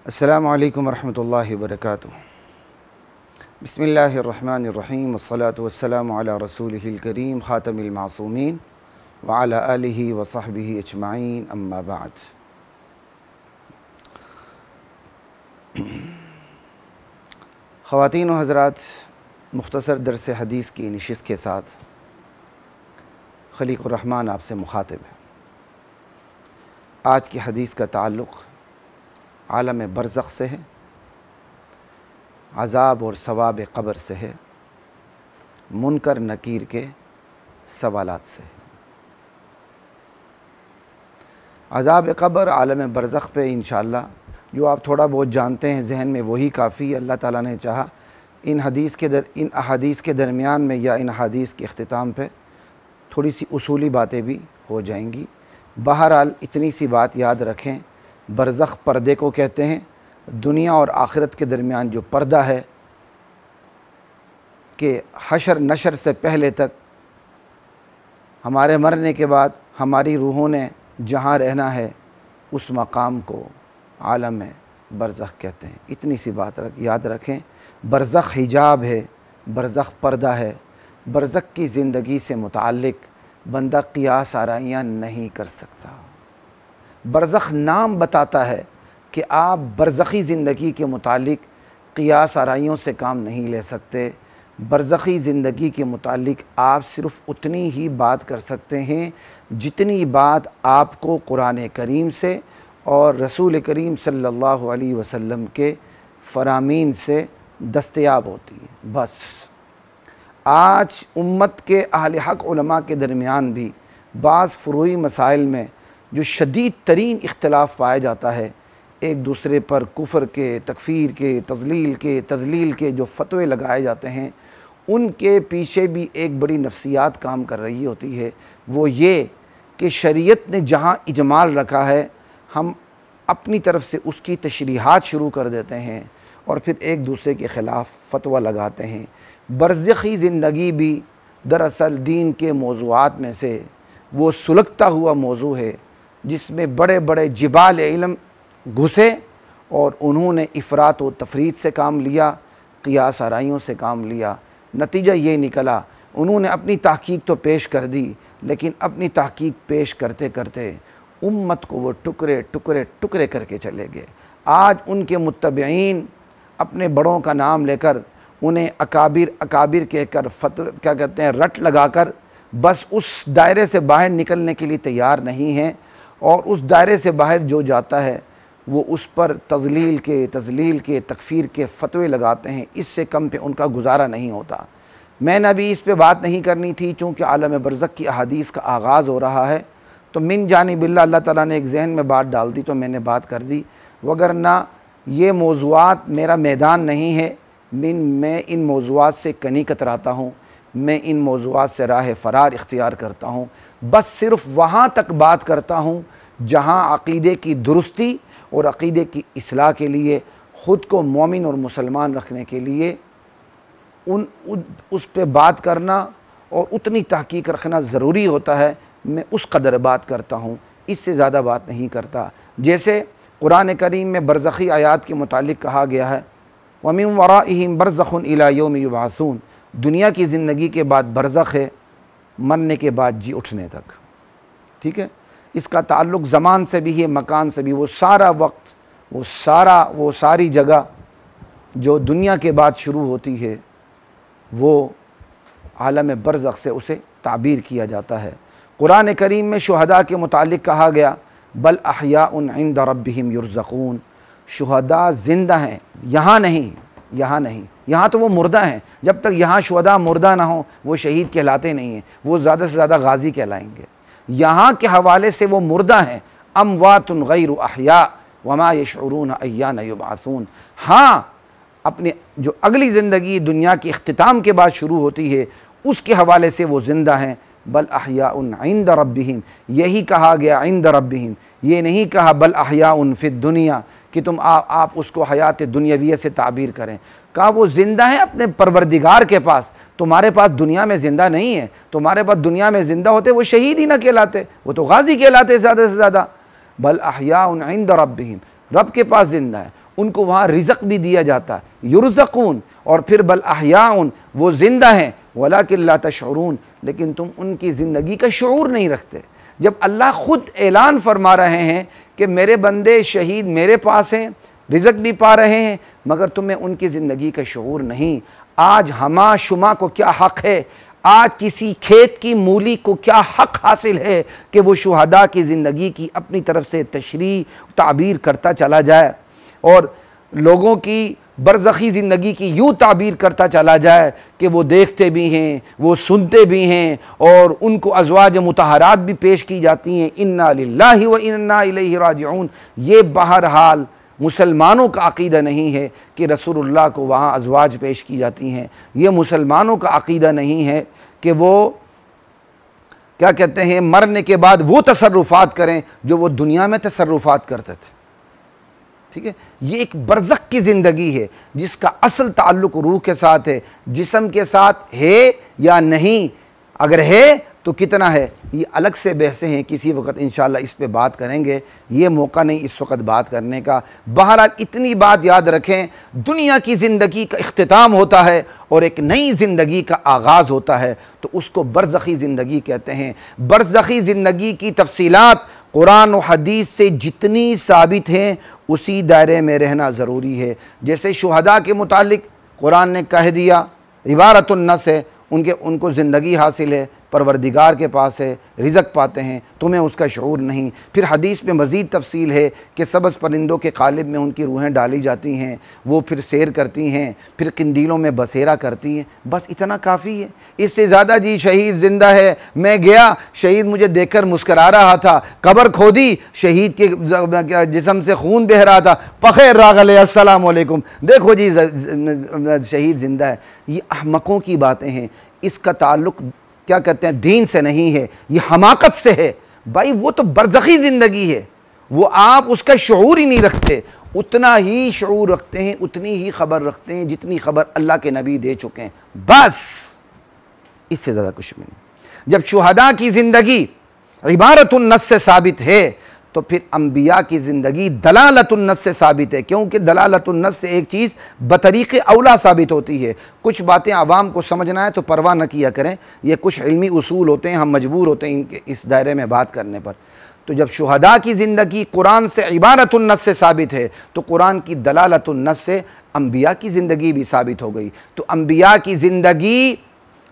अस्सलामु अलैकुम वरहमतुल्लाहि वबरकातुहू। बिस्मिल्लाहिर्रहमानिर्रहीम वस्सलातु वस्सलामु अला रसूलिहिल करीम ख़ातमिल मासूमीन व अला आलिहि व सहबिहि अजमाईन, अम्मा बाद। ख़वातीन व हज़रात, मुख्तसर दर्स हदीस की नशिस्त के साथ खलीक़ुर रहमान आपसे मुखातिब है। आज की हदीस का ताल्लुक़ आलम बरज़ख़ से है, अज़ाब और सवाब क़ब्र से है, मुनकर नकीर के सवालात से है। अज़ाब क़ब्र, आलम बरज़ख़ पे इंशाअल्लाह जो आप थोड़ा बहुत जानते हैं ज़हन में वही काफ़ी। अल्लाह ताला ने चाहा इन अहादीस के दरमियान में या इन अहादीस के अख्तिताम पे थोड़ी सी उसूली बातें भी हो जाएंगी। बहरहाल इतनी सी बात याद रखें, बरज़ख़ पर्दे को कहते हैं। दुनिया और आखिरत के दरमियान जो पर्दा है कि हशर नशर से पहले तक हमारे मरने के बाद हमारी रूहों ने जहाँ रहना है उस मकाम को आलम बरज़ख़ कहते हैं। इतनी सी बात याद रखें। बरज़ख़ हिजाब है, बरज़ख़ पर्दा है। बरज़ख़ की ज़िंदगी से मुताल्लिक़ बंदा क़ियास आराइयाँ नहीं कर सकता। बरज़ख़ नाम बताता है कि आप बरज़ख़ी ज़िंदगी के मुतालिक क़ियास आराइयों से काम नहीं ले सकते। बरज़ख़ी ज़िंदगी के मुतालिक आप सिर्फ़ उतनी ही बात कर सकते हैं जितनी बात आपको कुरान करीम से और रसूल करीम सल्लल्लाहु अलैहि वसल्लम के फ़रामीन से दस्तयाब होती है। बस आज उम्मत के अहले हक़ उलमा के दरमियान भी बाज़ फ़ुरूई मसाइल में जो शदीद तरीन इख्तिलाफ़ पाया जाता है, एक दूसरे पर कुफ़र के, तकफ़ीर के, तज़लील के, तज़लील के जो फ़तवे लगाए जाते हैं, उनके पीछे भी एक बड़ी नफ्सियात काम कर रही होती है। वो ये कि शरीयत ने जहाँ इजमाल रखा है हम अपनी तरफ से उसकी तशरीहात शुरू कर देते हैं और फिर एक दूसरे के ख़िलाफ़ फ़तवा लगाते हैं। बरज़ख़ी ज़िंदगी भी दरअसल दीन के मौज़ूआत में से वो सुलगता हुआ मौजू है जिसमें बड़े बड़े जिबाल इल्म घुसे और उन्होंने इफ़रात व तफरीत से काम लिया, क़ियास आराइयों से काम लिया। नतीजा ये निकला, उन्होंने अपनी तहक़ीक़ तो पेश कर दी, लेकिन अपनी तहक़ीक़ पेश करते करते उम्मत को वो टुकड़े टुकड़े टुकड़े करके चले गए। आज उनके मुत्तबईन अपने बड़ों का नाम लेकर उन्हें अकाबिर अकाबिर कहकर क्या कहते हैं, रट लगाकर बस उस दायरे से बाहर निकलने के लिए तैयार नहीं हैं और उस दायरे से बाहर जो जाता है वो उस पर तज़लील के तकफ़ीर के फ़तवे लगाते हैं। इससे कम पे उनका गुजारा नहीं होता। मैंने अभी इस पे बात नहीं करनी थी, चूँकि आलम बरज़ख़ की अहादीस का आगाज़ हो रहा है तो मिन जानिबिल्लाह अल्लाह ताला ने एक जहन में बात डाल दी तो मैंने बात कर दी। वगरना ये मौज़ूआत मेरा मैदान नहीं है। मैं इन मौज़ूआत से कनी कतराता हूँ, मैं इन मौज़ूआत से राह फ़रार इख्तियार करता हूँ। बस सिर्फ़ वहाँ तक बात करता हूँ जहाँ अक़ीदे की दुरुस्ती और अक़ीदे की इस्लाह के लिए, ख़ुद को मोमिन और मुसलमान रखने के लिए उस पे बात करना और उतनी तहक़ीक़ रखना ज़रूरी होता है। मैं उस कदर बात करता हूँ, इससे ज़्यादा बात नहीं करता। जैसे कुरान करीम में बरज़ख़ी आयात के मुतालिक कहा गया है, व मिन वराइहिम बरज़ख़ुन इला यौमि युबअसून। दुनिया की ज़िंदगी के बाद बरज़ख़ है, मरने के बाद जी उठने तक। ठीक है, इसका ताल्लुक़ ज़मान से भी है, मकान से भी। वो सारा वक्त, वो सारी जगह जो दुनिया के बाद शुरू होती है वो आलम बरज़ख़ से उसे ताबीर किया जाता है। कुरान करीम में शुहदा के मुतालिक कहा गया, बल अहयाउन इंद रब्बिहिम युरज़क़ून। शुहदा ज़िंदा हैं, यहाँ नहीं, यहाँ तो वो मुर्दा हैं। जब तक यहाँ शुहदा मुर्दा ना हो वो शहीद कहलाते नहीं हैं, वो ज़्यादा से ज़्यादा गाज़ी कहलाएंगे। यहाँ के हवाले से वो मुर्दा हैं। अमवातुन गैरु अहया वमा यशऊरून अय्यान युबअसून। हाँ, अपने जो अगली ज़िंदगी दुनिया के इख्तिताम के बाद शुरू होती है उसके हवाले से वो ज़िंदा हैं। बल अहयाउन इंद रब्बिहिम, यही कहा गया इंद रब्बिहिम, ये नहीं कहा बल अहयाउन फिद दुनिया कि तुम आप उसको हयात दुनियाविया से ताबीर करें। कहा वो ज़िंदा है अपने परवरदिगार के पास, तुम्हारे पास दुनिया में ज़िंदा नहीं है। तुम्हारे पास दुनिया में ज़िंदा होते वो शहीद ही ना कहलाते, वो तो गाज़ी कहलाते ज़्यादा से ज़्यादा। बल अहयाउन इंद रब्बिहिम, रब के पास ज़िंदा है। उनको वहाँ रिज़्क़ भी दिया जाता है, युरज़क़ून, और फिर बल अहयाउन, वो ज़िंदा हैं, वलाकिन ला तशऊरून, लेकिन तुम उनकी ज़िंदगी का शऊर नहीं रखते। जब अल्लाह ख़ुद ऐलान फरमा रहे हैं कि मेरे बंदे शहीद मेरे पास हैं, रिज़्क़ भी पा रहे हैं, मगर तुम्हें उनकी ज़िंदगी का शऊर नहीं। आज हमा शुमा को क्या हक़ है, आज किसी खेत की मूली को क्या हक़ हासिल है कि वो शुहदा की ज़िंदगी की अपनी तरफ से तशरीह ताबीर करता चला जाए और लोगों की बरज़खी ज़िंदगी की यूँ ताबीर करता चला जाए कि वो देखते भी हैं, वो सुनते भी हैं, और उनको अज़वाज मुतहरात भी पेश की जाती हैं। इन्ना लिल्लाहि व इन्ना इलैहि राजिऊन। ये बहरहाल मुसलमानों का अक़ीदा नहीं है कि रसूलुल्लाह को वहाँ अज़वाज पेश की जाती हैं। ये मुसलमानों का अक़ीदा नहीं है कि वो क्या कहते हैं, मरने के बाद वो तसर्रुफ़ात करें जो वो दुनिया में तसर्रुफ़ात करते थे। ठीक है, ये एक बरज़ख की ज़िंदगी है जिसका असल ताल्लुक़ रूह के साथ है, जिस्म के साथ है या नहीं, अगर है तो कितना है, ये अलग से बहसें हैं, किसी वक्त इंशाअल्लाह इस पे बात करेंगे, ये मौका नहीं इस वक्त बात करने का। बहरहाल इतनी बात याद रखें, दुनिया की ज़िंदगी का इख्तिताम होता है और एक नई ज़िंदगी का आगाज़ होता है, तो उसको बरज़खी ज़िंदगी कहते हैं। बरज़खी ज़िंदगी की तफसीलात कुरान और हदीस से जितनी साबित हैं उसी दायरे में रहना ज़रूरी है। जैसे शुहदा के मुतालिक कुरान ने कह दिया इबारतुन नस है, उनको ज़िंदगी हासिल है, परवरदिगार के पास है, रिज़्क़ पाते हैं, तुम्हें उसका शऊर नहीं। फिर हदीस में मज़ीद तफसील है कि सबज़ परिंदों के कालिब में उनकी रूहें डाली जाती हैं, वो फिर सैर करती हैं, फिर किंदीलों में बसेरा करती हैं। बस इतना काफ़ी है, इससे ज़्यादा जी शहीद ज़िंदा है, मैं गया, शहीद मुझे देखकर मुस्करा रहा था, कब्र खोदी, शहीद के जिस्म से खून बह रहा था, फ़ख़ैर रागले अस्सलाम वालेकुम, देखो जी शहीद ज़िंदा है। ये अहमकों की बातें हैं, इसका ताल्लुक़ क्या कहते हैं दीन से नहीं है, ये हमाकत से है। भाई वो तो बरज़खी ज़िंदगी है, वो आप उसका शऊर ही नहीं रखते। उतना ही शऊर रखते हैं, उतनी ही ख़बर रखते हैं जितनी ख़बर अल्लाह के नबी दे चुके हैं, बस इससे ज़्यादा कुछ भी नहीं। जब शुहदा की ज़िंदगी इबारतुन नस से साबित है तो फिर अम्बिया की ज़िंदगी दलालतुन नस से साबित है, क्योंकि दलालतुन नस से एक चीज़ बतरीक़े औला साबित होती है। कुछ बातें आवाम को समझना है तो परवाह न किया करें, ये कुछ इल्मी उसूल होते हैं, हम मजबूर होते हैं इनके इस दायरे में बात करने पर। तो जब शुहदा की ज़िंदगी कुरान से इबारतुन नस से साबित है तो कुरान की दलालतुन नस से अम्बिया की ज़िंदगी भी साबित हो गई। तो अम्बिया की ज़िंदगी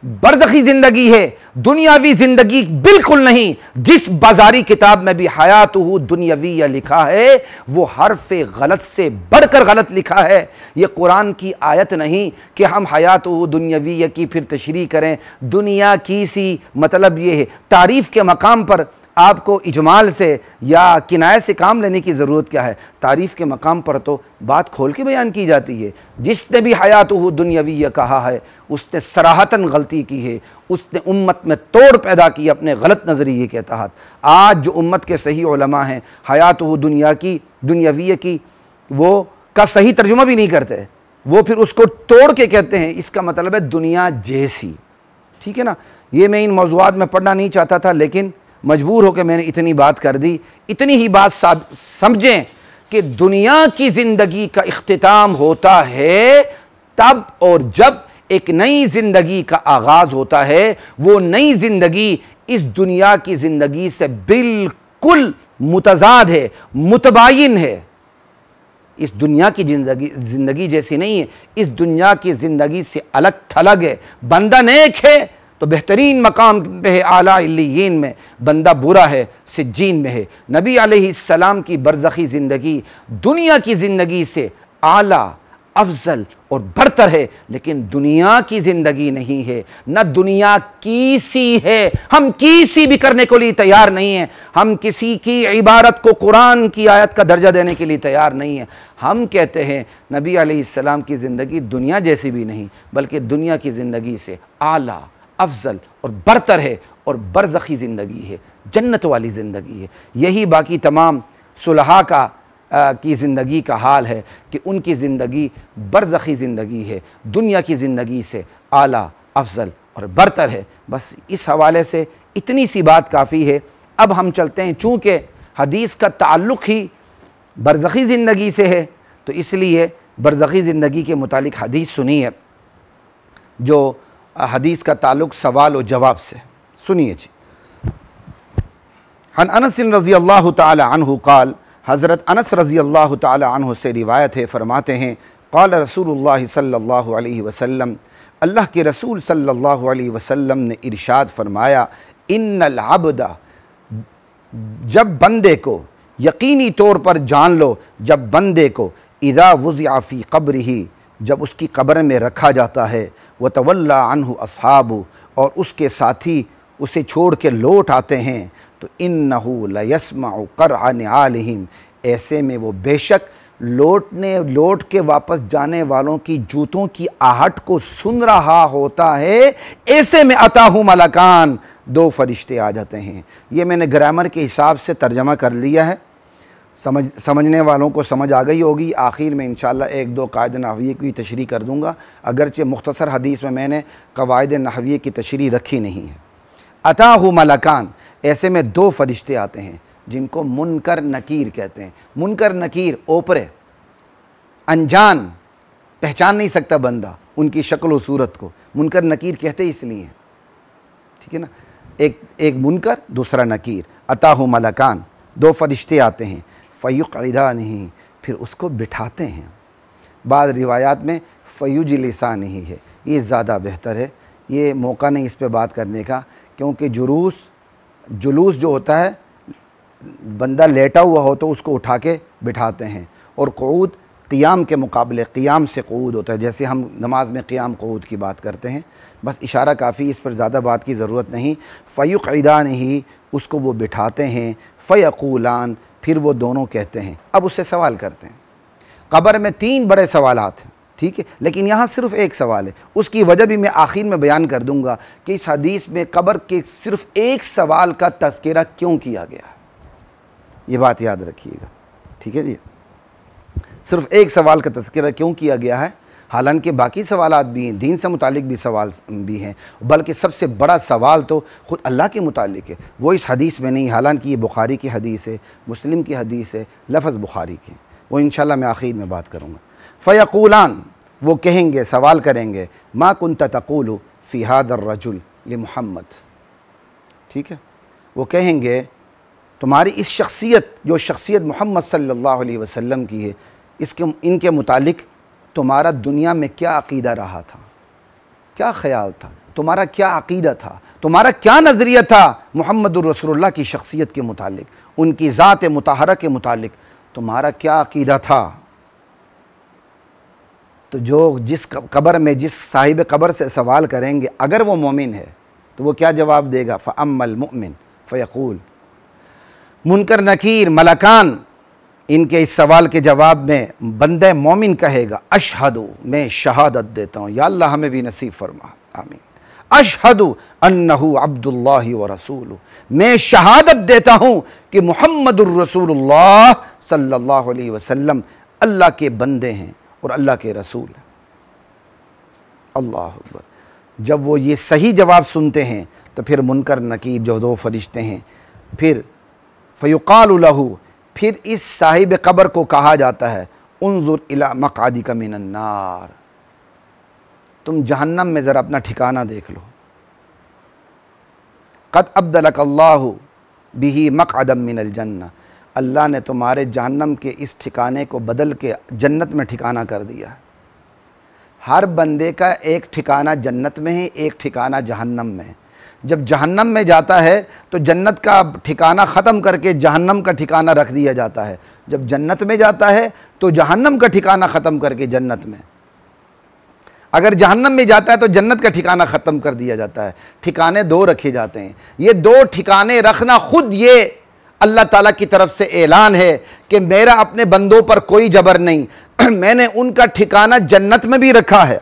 बरज़खी ज़िंदगी है, दुनियावी ज़िंदगी बिल्कुल नहीं। जिस बाजारी किताब में भी हयातुहु दुनियाविया लिखा है वो हर्फ़े गलत से बढ़कर गलत लिखा है। ये कुरान की आयत नहीं कि हम हयातुहु दुनियाविया की फिर तशरीह करें। दुनिया की सी मतलब ये है, तारीफ़ के मकाम पर आपको इजमाल से या किनाये से काम लेने की ज़रूरत क्या है। तारीफ़ के मकाम पर तो बात खोल के बयान की जाती है। जिसने भी हयातुहु दुनियाविया कहा है उसने सराहतन गलती की है, उसने उम्मत में तोड़ पैदा की अपने गलत नज़रिए के तहत। आज जो उम्मत के सही उलमा हैं हयातुहु दुनियाविया की वो का सही तर्जुमा भी नहीं करते, वो फिर उसको तोड़ के कहते हैं इसका मतलब है दुनिया जैसी। ठीक है ना, ये मैं इन मौज़ूआत में पढ़ना नहीं चाहता था लेकिन मजबूर होकर मैंने इतनी बात कर दी। इतनी ही बात समझें कि दुनिया की ज़िंदगी का इख्तिताम होता है तब और जब एक नई ज़िंदगी का आगाज़ होता है। वो नई ज़िंदगी इस दुनिया की ज़िंदगी से बिल्कुल मुतज़ाद है, मुतबायिन है। इस दुनिया की ज़िंदगी जैसी नहीं है, इस दुनिया की ज़िंदगी से अलग थलग है। बंदा नेक है तो बेहतरीन मकाम पे है, आला इल्लियीन में। बंदा बुरा है, सिज्जीन में है। नबी अलैहिस्सलाम की बरज़खी ज़िंदगी दुनिया की ज़िंदगी से आला, अफजल और बरतर है, लेकिन दुनिया की ज़िंदगी नहीं है, न दुनिया की सी है। हम किसी भी करने के लिए तैयार नहीं हैं। हम किसी की इबारत को कुरान की आयत का दर्जा देने के लिए तैयार नहीं हैं। हम कहते हैं नबी अलैहिस्सलाम की ज़िंदगी दुनिया जैसी भी नहीं बल्कि दुनिया की ज़िंदगी से आला, अफजल और बरतर है और बरज़खी ज़िंदगी है, जन्नत वाली ज़िंदगी है। यही बाकी तमाम सुलहा की ज़िंदगी का हाल है कि उनकी ज़िंदगी बरज़खी ज़िंदगी है, दुनिया की ज़िंदगी से आला, अफजल और बरतर है। बस इस हवाले से इतनी सी बात काफ़ी है। अब हम चलते हैं, चूँकि हदीस का ताल्लुक़ ही बरज़खी ज़िंदगी से है, तो इसलिए बरज़खी ज़िंदगी के मुतालिक हदीस सुनी है, जो हदीस का ताल्लुक़ सवाल और जवाब से। सुनिए जी। अन अनस रज़ी अल्लाह तआला अन्हु क़ाल, हज़रत अनस रज़ी अल्लाह तआला अन्हु से रिवायत है, फरमाते हैं क़ाल रसूलुल्लाह सल्लल्लाहु अलैहि वसल्लम, अल्लाह के रसूल सल्लल्लाहु अलैहि वसल्लम ने इरशाद फरमाया, इन्नल अब्दा, जब बंदे को, यकीनी तौर पर जान लो, जब बंदे को इज़ा वुज़िअ फ़ी क़ब्रिही, जब उसकी कब्र में रखा जाता है, व तवल्ला अन्हु अस्हाबु, और उसके साथी उसे छोड़ के लौट आते हैं, तो इन्नहु लयस्मउ क़रअ निआलिहिम, ऐसे में वो बेशक लौट के वापस जाने वालों की जूतों की आहट को सुन रहा होता है। ऐसे में अताहु मलकान, दो फरिश्ते आ जाते हैं। ये मैंने ग्रामर के हिसाब से तर्जमा कर लिया है, समझने वालों को समझ आ गई होगी। आखिर में इंशाअल्लाह एक दो कायदे नहविये की तशरीह कर दूँगा, अगरचे मुख्तसर हदीस में मैंने कवायद नहविये की तशरीह रखी नहीं है। अताहु मलकान, ऐसे में दो फरिश्ते आते हैं जिनको मुनकर नकीर कहते हैं। मुनकर नकीर ओपरे, अनजान, पहचान नहीं सकता बंदा उनकी शक्ल व सूरत को, मुनकर नकीर कहते इसलिए, ठीक है ना। एक मुनकर, दूसरा नकीर। अताहु मलकान, दो फरिश्ते आते हैं, फ़युक़इदानिही, फिर उसको बिठाते हैं। बाद रिवायात में फ़युजलिसानिही है, ये ज़्यादा बेहतर है। ये मौका नहीं इस पे बात करने का, क्योंकि जुलूस जो होता है, बंदा लेटा हुआ हो तो उसको उठा के बिठाते हैं, और क़ऊद क़ियाम के मुकाबले, क़ियाम से क़ऊद होता है, जैसे हम नमाज में क़ियाम क़ऊद की बात करते हैं। बस इशारा काफ़ी, इस पर ज़्यादा बात की ज़रूरत नहीं। फ़युक़इदानिही, उसको वो बिठाते हैं। फ़यक़ूलान, फिर वो दोनों कहते हैं। अब उससे सवाल करते हैं। क़ब्र में तीन बड़े सवालात हैं, ठीक है, लेकिन यहाँ सिर्फ़ एक सवाल है। उसकी वजह भी मैं आखिर में बयान कर दूँगा कि इस हदीस में क़ब्र के सिर्फ़ एक सवाल का तज़किरा क्यों किया गया, ये बात याद रखिएगा, ठीक है जी। सिर्फ़ एक सवाल का तज़किरा क्यों किया गया है, हालांकि बाकी सवालात भी हैं, दीन से मुतालिक भी सवाल भी हैं, बल्कि सबसे बड़ा सवाल तो ख़ुद अल्लाह के मुतालिक है। वो इस हदीस में नहीं, हालांकि ये बुखारी की हदीस है, मुस्लिम की हदीस है, लफ़्ज़ बुखारी के, वो इंशाअल्लाह मैं आखिर में बात करूँगा। फ़यक़ूलान, वो कहेंगे, सवाल करेंगे, मा कुन्त तक़ूलु फ़ी हाज़ा रजुल लि मुहम्मद, ठीक है, वो कहेंगे तुम्हारी इस शख्सियत, जो शख्सियत मोहम्मद सल्लल्लाहु अलैहि वसल्लम की है, इनके मुतालिक तुम्हारा दुनिया में क्या अक़ीदा रहा था, क्या ख़याल था, तुम्हारा क्या अक़ीदा था, तुम्हारा क्या नज़रिया था मुहम्मदुर रसूलुल्लाह की शख्सियत के मुतालिक, उनकी ज़ात मुताहरा के मुतालिक तुम्हारा क्या अक़ीदा था। तो जो जिस कब्र में जिस साहिब कब्र से सवाल करेंगे, अगर वो मोमिन है तो वो क्या जवाब देगा, फ़अम्मल मुमिन फ़यक़ूल, मुनकर नकीर मलकान, इनके इस सवाल के जवाब में बंदे मोमिन कहेगा, अशहदु, मैं शहादत देता हूँ, या अल्लाह हमें भी नसीब फरमा, आमीन। अशहदु अन्नहु अब्दुल्लाहि व रसूलुहु, मैं शहादत देता हूँ कि मुहम्मदुर रसूलुल्लाह सल्लल्लाहु अलैहि वसल्लम अल्लाह के बंदे हैं और अल्लाह के रसूल हैं। अल्लाह अकबर। जब वो ये सही जवाब सुनते हैं तो फिर मुनकर नकीर जो दो फरिश्ते हैं, फिर फ़युक़ालु लहू, फिर इस साहिब कब्र को कहा जाता है, उन्ज़ुर इला मक़आदिका मिनन नार, तुम जहन्नम में ज़रा अपना ठिकाना देख लो। क़द अब्दलकल्लाहु बिही मक़अदम मिनल जन्नह, अल्लाह ने तुम्हारे जहन्नम के इस ठिकाने को बदल के जन्नत में ठिकाना कर दिया। हर बंदे का एक ठिकाना जन्नत में है, एक ठिकाना जहन्नम में है। जब जहन्नम में जाता है तो जन्नत का ठिकाना ख़त्म करके जहन्नम का ठिकाना रख दिया जाता है। जब जन्नत में जाता है तो जहन्नम का ठिकाना ख़त्म करके जन्नत में, अगर जहन्नम में जाता है तो जन्नत का ठिकाना ख़त्म कर दिया जाता है। ठिकाने दो रखे जाते हैं। ये दो ठिकाने रखना खुद ये अल्लाह ताला की तरफ से ऐलान है कि मेरा अपने बंदों पर कोई जबर नहीं, मैंने उनका ठिकाना जन्नत में भी रखा है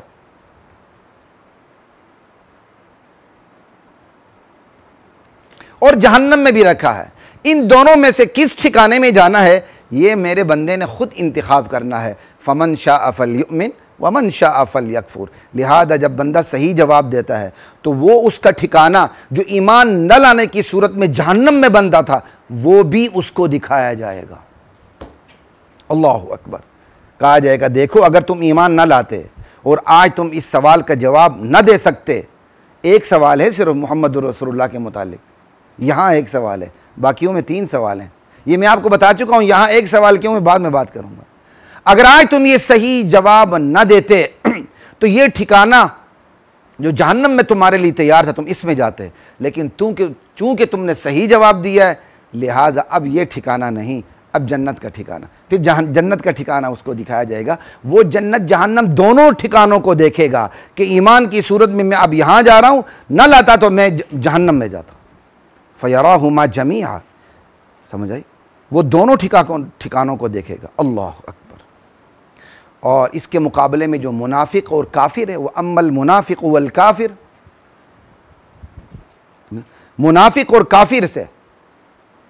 और जहन्नम में भी रखा है। इन दोनों में से किस ठिकाने में जाना है ये मेरे बंदे ने खुद इंतखाब करना है। फमन शाअ फलयुमिन वमन शाअ फलयकफुर। लिहाजा जब बंदा सही जवाब देता है तो वो उसका ठिकाना जो ईमान न लाने की सूरत में जहन्नम में बंदा था वो भी उसको दिखाया जाएगा। अल्लाहु अकबर। कहा जाएगा देखो अगर तुम ईमान ना लाते और आज तुम इस सवाल का जवाब न दे सकते, एक सवाल है सिर्फ मोहम्मद रसूलुल्लाह के मुतालिक, यहाँ एक सवाल है, बाकियों में 3 सवाल हैं। ये मैं आपको बता चुका हूँ, यहाँ एक सवाल क्यों मैं बाद में बात करूँगा। अगर आज तुम ये सही जवाब न देते तो ये ठिकाना जो जहन्नम में तुम्हारे लिए तैयार था तुम इसमें जाते, लेकिन चूंकि तुमने सही जवाब दिया है लिहाजा अब ये ठिकाना नहीं, अब जन्नत का ठिकाना। फिर जन्नत का ठिकाना उसको दिखाया जाएगा, वो जन्नत जहन्नम दोनों ठिकानों को देखेगा कि ईमान की सूरत में मैं अब यहाँ जा रहा हूँ, न लाता तो मैं जहन्नम में जाता। फ़यराहुमा जमीआ, समझ आई, वो दोनों ठिकानों को देखेगा। अल्लाह अकबर। और इसके मुकाबले में जो मुनाफिक और काफिर है, वो अम्मल मुनाफिक वल काफिर, मुनाफिक और काफिर से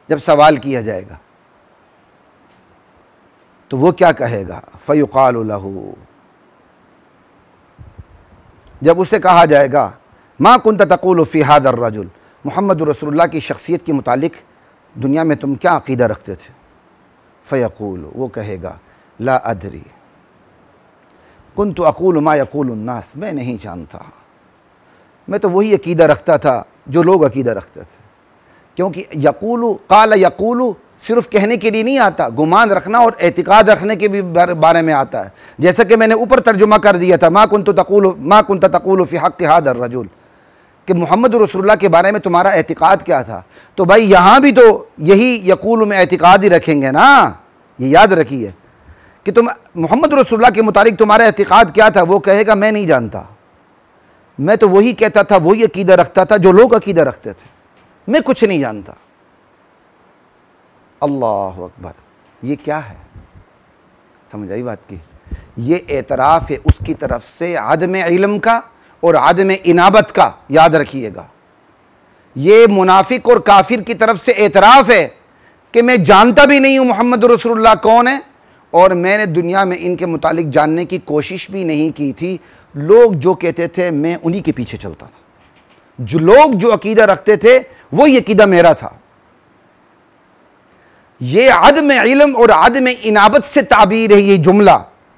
जब सवाल किया जाएगा तो वो क्या कहेगा, फ़युक़ालु लहू, जब उसे कहा जाएगा मा कुन्त तक़ूलु फ़ी हाज़र रजुल, मोहम्मद रसूलुल्लाह की शख्सियत के मुतालिक दुनिया में तुम क्या अक़ीदा रखते थे। फ़यक़ूलु, वो कहेगा ला अदरी कुन्तु अक़ूलु मा यक़ूलु अन्नास, मैं नहीं जानता, मैं तो वही अक़ीदा रखता था जो लोग अक़ीदा रखते थे। क्योंकि यक़ूलु, क़ाल यक़ूलु सिर्फ कहने के लिए नहीं आता, गुमान रखना और एतिक़ाद रखने के भी बारे में आता है। जैसा कि मैंने ऊपर तर्जुमा कर दिया था, मा कुन्त तक़ूलु फ़ी हक़्क़ि हाज़र रजुल, कि मोहम्मद रसूलुल्लाह के बारे में तुम्हारा एतिक़ाद क्या था। तो भाई यहाँ भी तो यही यक़ूलु में एतिक़ाद ही रखेंगे ना, ये याद रखिए कि तुम मोहम्मद रसूलुल्लाह के मुतालिक तुम्हारा एतिक़ाद क्या था। वो कहेगा मैं नहीं जानता, मैं तो वही कहता था, वही अक़ीदा रखता था जो लोग अक़ीदा रखते थे, मैं कुछ नहीं जानता। अल्लाह अकबर, ये क्या है, समझ आई बात की। ये एतराफ़ है उसकी तरफ से आदम इल्म का और आदम इनाबत का, याद रखिएगा। ये मुनाफिक और काफिर की तरफ से एतराफ़ है कि मैं जानता भी नहीं हूँ मोहम्मद रसूलुल्लाह कौन है, और मैंने दुनिया में इनके मुतालिक जानने की कोशिश भी नहीं की थी। लोग जो कहते थे मैं उन्हीं के पीछे चलता था, जो लोग जो अकीदा रखते थे वो अकीदा मेरा था। ये आदम इल्म और आदम इनाबत से ताबीर है ये जुमला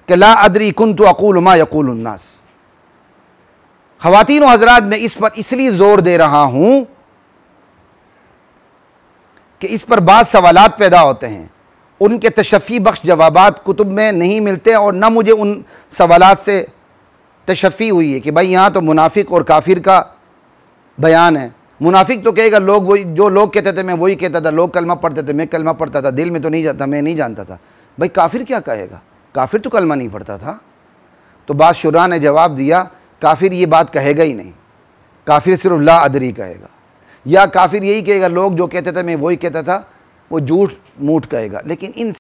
कि ला अदरी कुन्तु अक़ूलु मा यक़ूलु अन्नास। ख़वातीन व हज़रात, मैं इस पर इसलिए जोर दे रहा हूं कि इस पर बाद सवालात पैदा होते हैं, उनके तशफ़ी बख्श जवाबात कुतुब में नहीं मिलते, और ना मुझे उन सवालात से तशफ़ी हुई है कि भाई यहाँ तो मुनाफिक और काफिर का बयान है। मुनाफिक तो कहेगा लोग वही, जो लोग कहते थे मैं वही कहता था, लोग कलमा पढ़ते थे मैं कलमा पढ़ता था, दिल में तो नहीं जाता, मैं नहीं जानता था। भाई काफिर क्या कहेगा, काफिर तो कलमा नहीं पढ़ता था। तो बाद शुरा ने जवाब दिया काफिर ये बात कहेगा ही नहीं, काफिर सिर्फ ला अदरी कहेगा, या काफिर यही कहेगा लोग जो कहते थे मैं वही कहता था, वो झूठ मूठ कहेगा। लेकिन इन